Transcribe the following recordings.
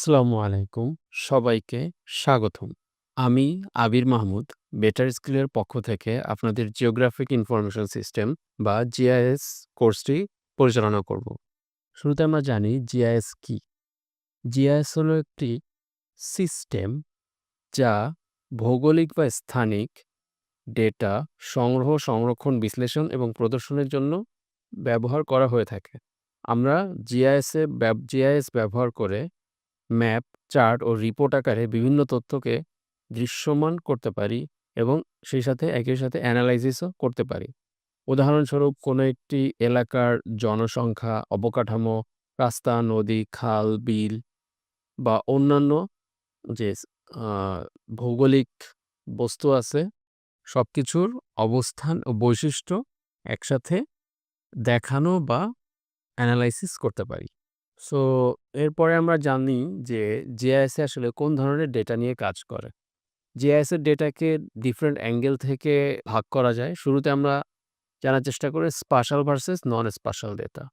আসসালামু আলাইকুম। সবাইকে স্বাগতম। আমি আবির মাহমুদ বেটার স্কিলের পক্ষ থেকে আপনাদের জিওগ্রাফিক ইনফরমেশন সিস্টেম বা জিআইএস কোর্সটি পরিচালনা করব। শুরুতে আমরা জানি জিআইএস কি? জিআইএস হলো একটি সিস্টেম যা ভৌগোলিক বা স্থানিক ডেটা সংগ্রহ, সংরক্ষণ, বিশ্লেষণ এবং প্রদর্শনের জন্য ব্যবহার করা হয়ে থাকে। আমরা জিআইএস ব্যবহার করে ম্যাপ, চার্ট ও রিপোর্ট আকারে বিভিন্ন তথ্যকে দৃশ্যমান করতে পারি এবং সেই সাথে একই সাথে অ্যানালাইসিসও করতে পারি। উদাহরণস্বরূপ কোনো একটি এলাকার জনসংখ্যা, অবকাঠামো, রাস্তা, নদী, খাল, বিল বা অন্যান্য যে আ ভৌগোলিক বস্তু আছে, সবকিছুর অবস্থান ও বৈশিষ্ট্য একসাথে দেখানো বা অ্যানালাইসিস করতে পারি। সো এরপরে আমরা জানি যে জিআইএস এ আসলে কোন ধরনের ডেটা নিয়ে কাজ করে। জিআইএস এর ডেটাকে ডিফারেন্ট অ্যাঙ্গেল থেকে ভাগ করা যায়। শুরুতে আমরা জানার চেষ্টা করি স্পাশাল ভার্সাস নন স্পাশাল ডেটা।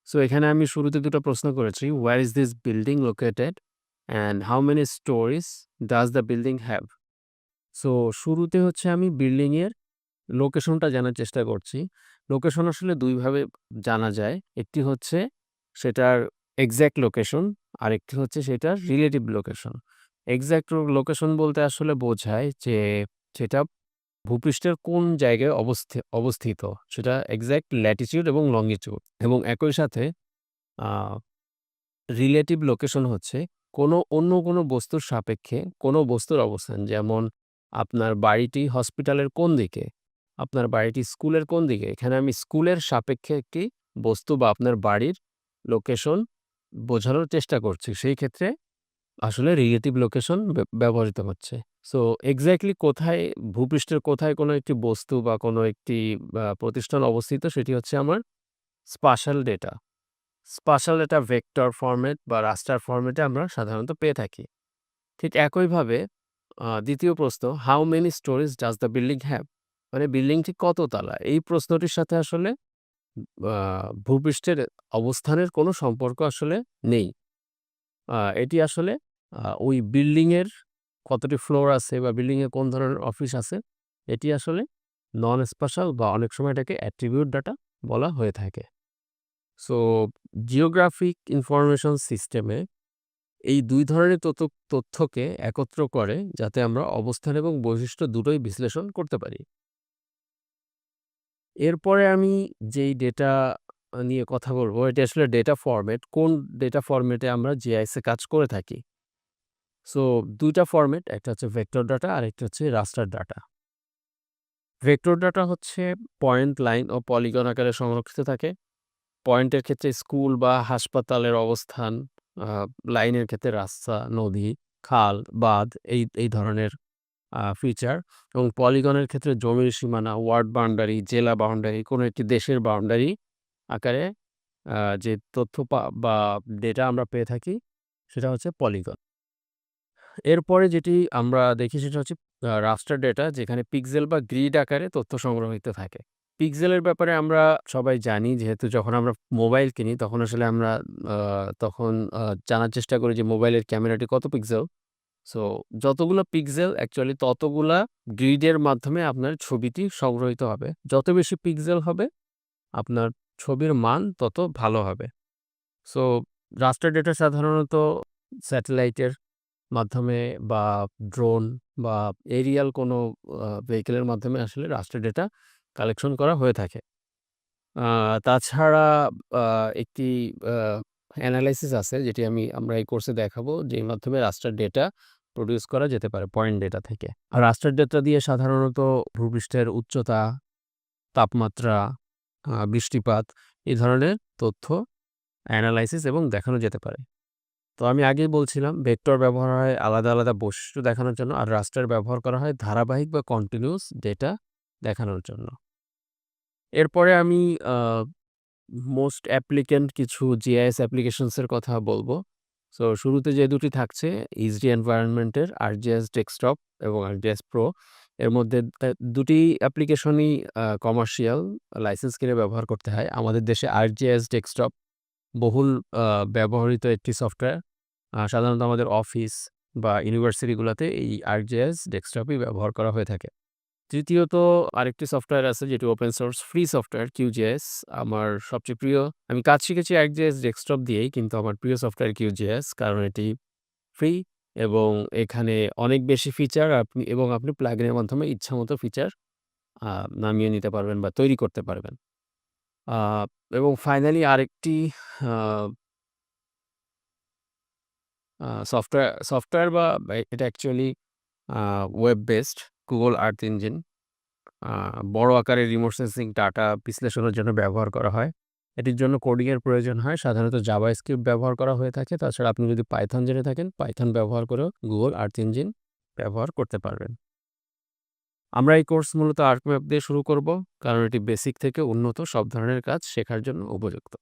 সো এখানে আমি শুরুতে ২ টা প্রশ্ন করেছি। "Where is this building located? And how many stories does the building have?" So শুরুতে হচ্ছে আমি বিল্ডিং এর লোকেশনটা জানার চেষ্টা করছি। লোকেশন আসলে ২ ভাবে জানা যায়। একটি হচ্ছে সেটার এক্সাক্ট লোকেশন, আরেকটি হচ্ছে সেটার রিলেটিভ লোকেশন। এক্সাক্ট লোকেশন বলতে আসলে বোঝায় যে সেটা ভূপৃষ্ঠের কোন জায়গায় অবস্থিত। সেটা এক্সাক্ট ল্যাটিটিউড এবং লঙ্গিটিউড এবং একই সাথে আ রিলেটিভ লোকেশন হচ্ছে অন্য কোনো বস্তুর সাপেক্ষে কোনো বস্তুর অবস্থান। যেমন আপনার বাড়িটি হসপিটালের কোন দিকে? আপনার বাড়িটি স্কুলের কোন দিকে? এখানে আমি স্কুলের সাপেক্ষে একটি বস্তু বা আপনার বাড়ির লোকেশন বোঝানোর চেষ্টা করছি। সেই ক্ষেত্রে আসলে রিলেটিভ লোকেশন ব্যবহৃত হচ্ছে। সো এক্সাক্টলি কোথায় ভূপৃষ্ঠের কোথায় কোনো একটি বস্তু বা কোনো একটি প্রতিষ্ঠান অবস্থিত সেটি হচ্ছে আমার স্পাশাল ডেটা। স্পাশাল ডেটা ভেক্টর ফরম্যাট বা রাস্টার ফরম্যাটে আমরা সাধারণত পেয়ে থাকি। ঠিক একইভাবে ২য় প্রশ্ন, how many storage does the building have? মানে বিল্ডিংটি কত তালা? এই প্রশ্নটির সাথে আসলে আ ভূপৃষ্ঠের অবস্থানের কোনো সম্পর্ক আসলে নেই। এটি আসলে ওই বিল্ডিং এর কতটি ফ্লোর আছে বা বিল্ডিং এ কোন ধরনের অফিস আছে, এটি আসলে নন স্পেশাল বা অনেক সময় এটাকে অ্যাট্রিবিউট ডাটা বলা হয়ে থাকে। সো জিওগ্রাফিক ইনফরমেশন সিস্টেমে এই ২ ধরনের তথ্যকে একত্র করে যাতে আমরা অবস্থান এবং বৈশিষ্ট্য দুটোই বিশ্লেষণ করতে পারি। এরপরে আমি যেই ডেটা নিয়ে কথা বলব, এটি আসলে ডেটা ফরম্যাট। কোন ডেটা ফরম্যাটে আমরা জিআইএস এ কাজ করে থাকি। সো ২ টা ফরম্যাট, একটা হচ্ছে ভেক্টর ডাটা আরেকটা হচ্ছে রাস্টার ডাটা। ভেক্টর ডাটা হচ্ছে পয়েন্ট, লাইন ও পলিগন আকারে সংরক্ষিত থাকে। পয়েন্টের ক্ষেত্রে স্কুল বা হাসপাতালের অবস্থান, আ লাইনের ক্ষেত্রে রাস্তা, নদী, খাল, বাঁধ এই ধরনের ফিচার এবং পলিগনের ক্ষেত্রে জমির সীমানা, ওয়ার্ড বাউন্ডারি, জেলা বাউন্ডারি, কোনো একটি দেশের বাউন্ডারি আকারে যে তথ্য বা ডেটা আমরা পেয়ে থাকি সেটা হচ্ছে পলিগন। এরপরে যেটি আমরা দেখি সেটা হচ্ছে রাস্টার ডেটা যেখানে পিক্সেল বা গ্রিড আকারে তথ্য সংগ্রহীত থাকে। পিক্সেলের ব্যাপারে আমরা সবাই জানি যেহেতু যখন আমরা মোবাইল কিনি তখন আসলে আমরা আ তখন জানার চেষ্টা করি যে মোবাইলের ক্যামেরাটি কত পিক্সেল। সো যতগুলো পিক্সেল অ্যাকচুয়ালি ততগুলা গ্রিডের মাধ্যমে আপনার ছবিটি সংগ্রহীত হবে। যত বেশি পিক্সেল হবে আপনার ছবির মান তত ভালো হবে। সো রাস্টার ডেটা সাধারণত স্যাটেলাইটের মাধ্যমে বা ড্রোন বা এরিয়াল কোনো ভেহিকলের মাধ্যমে আসলে রাস্টার ডেটা কালেকশন করা হয়ে থাকে। আ তাছাড়া আ একটি আ এনালাইসিস আছে যেটি আমরা এই কোর্সে দেখাবো, যের মাধ্যমে রাস্টার ডেটা প্রডিউস করা যেতে পারে পয়েন্ট ডেটা থেকে। আর রাস্টার ডেটা দিয়ে সাধারণত ভূপৃষ্ঠের উচ্চতা, তাপমাত্রা, বৃষ্টিপাত এই ধরনের তথ্য এনালাইসিস এবং দেখানো যেতে পারে। তো আমি আগেই বলছিলাম ভেক্টর ব্যবহার হয় আলাদা, আলাদা বৈশিষ্ট্য দেখানোর জন্য। আর রাস্টার ব্যবহার করা হয় ধারাবাহিক বা কন্টিনিউয়াস ডেটা দেখানোর জন্য। এরপরে আমি আ মোস্ট অ্যাপ্লিক্যান্ট কিছু জিআইএস অ্যাপ্লিকেশনস এর কথা বলব। সো শুরুতে যে দুটি থাকছে এইচডি এনভায়রনমেন্ট এর আর্কজিআইএস ডেস্কটপ এবং আর্কজিআইএস প্রো। এর মধ্যে দুটি অ্যাপ্লিকেশনই কমার্শিয়াল লাইসেন্স কিনে ব্যবহার করতে হয়। আমাদের দেশে আর্কজিআইএস ডেস্কটপ বহুল আ ব্যবহৃত একটি সফটওয়্যার। সাধারণত আমাদের অফিস বা ইউনিভার্সিটিগুলোতে এই ArcGIS ডেস্কটপই ব্যবহার করা হয়ে থাকে। তৃতীয়ত আরেকটি সফটওয়্যার আছে যেটি open source free software QGIS আমার সবচেয়ে প্রিয়। আমি কাজ শিখেছি ArcGIS ডেস্কটপ দিয়েই, কিন্তু আমার প্রিয় সফটওয়্যার QGIS কারণ এটি ফ্রি এবং এখানে অনেক বেশি ফিচার আপনি প্লাগইনের মাধ্যমে ইচ্ছামতো ফিচার আ নামিয়ে নিতে পারবেন বা তৈরি করতে পারবেন। আ এবং ফাইনালি আরেকটি আ আ সফটওয়্যার বা এটা actually a web based Google earth engine আ বড় আকারের রিমোট সেন্সিং ডাটা বিশ্লেষণের জন্য ব্যবহার করা হয়। এটির জন্য কোডিং এর প্রয়োজন হয়। সাধারণত জাভাস্ক্রিপ্ট ব্যবহার করা হয়ে থাকে। তাছাড়া আপনি যদি পাইথন জেনে থাকেন, পাইথন ব্যবহার করেও Google আর্থ ইঞ্জিন ব্যবহার করতে পারবেন। আমরা এই কোর্স মূলত ArcMap দিয়ে শুরু করব, কারণ এটি বেসিক থেকে উন্নত সব ধরনের কাজ শেখার জন্য উপযুক্ত।